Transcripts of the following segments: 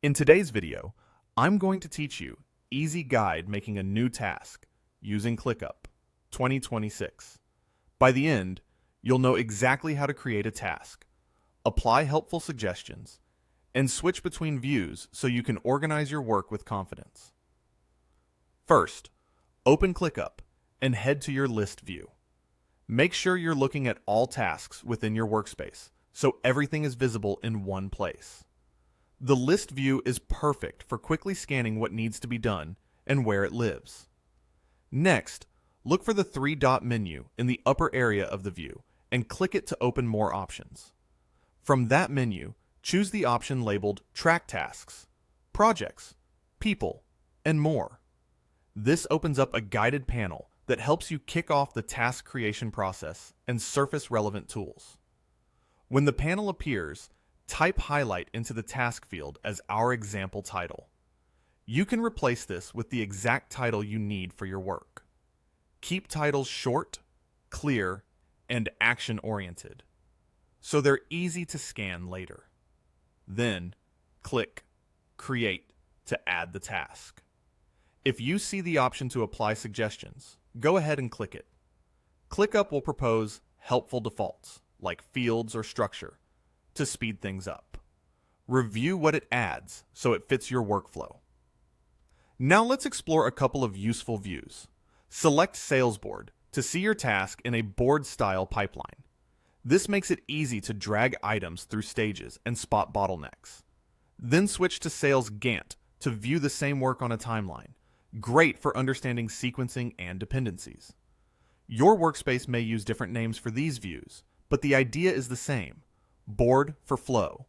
In today's video, I'm going to teach you easy guide making a new task using ClickUp 2026. By the end, you'll know exactly how to create a task, apply helpful suggestions, and switch between views so you can organize your work with confidence. First, open ClickUp and head to your list view. Make sure you're looking at all tasks within your workspace so everything is visible in one place. The list view is perfect for quickly scanning what needs to be done and where it lives. Next, look for the three-dot menu in the upper area of the view and click it to open more options. From that menu, choose the option labeled Track Tasks, Projects, People, and More. This opens up a guided panel that helps you kick off the task creation process and surface relevant tools. When the panel appears, type highlight into the task field as our example title. You can replace this with the exact title you need for your work. Keep titles short, clear, and action-oriented, so they're easy to scan later. Then, click Create to add the task. If you see the option to apply suggestions, go ahead and click it. ClickUp will propose helpful defaults, like fields or structure, to speed things up. Review what it adds so it fits your workflow. Now let's explore a couple of useful views. Select Sales Board to see your task in a board-style pipeline. This makes it easy to drag items through stages and spot bottlenecks. Then switch to Sales Gantt to view the same work on a timeline. Great for understanding sequencing and dependencies. Your workspace may use different names for these views, but the idea is the same. Board for flow,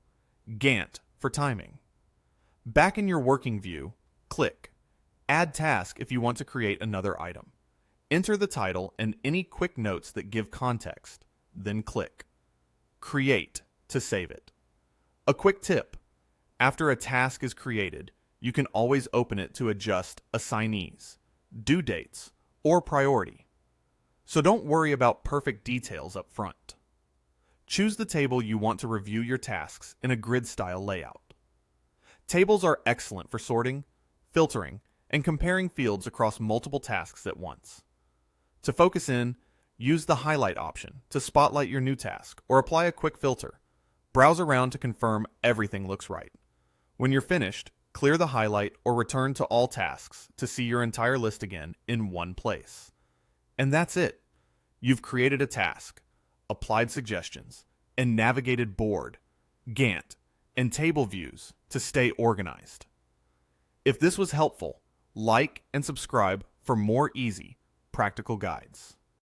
Gantt for timing. Back in your working view, click Add Task if you want to create another item. Enter the title and any quick notes that give context, then click Create to save it. A quick tip: after a task is created, you can always open it to adjust assignees, due dates, or priority. So don't worry about perfect details up front. Choose the table you want to review your tasks in a grid-style layout. Tables are excellent for sorting, filtering, and comparing fields across multiple tasks at once. To focus in, use the highlight option to spotlight your new task or apply a quick filter. Browse around to confirm everything looks right. When you're finished, clear the highlight or return to all tasks to see your entire list again in one place. And that's it. You've created a task, applied suggestions, and navigated board, Gantt, and table views to stay organized. If this was helpful, like and subscribe for more easy, practical guides.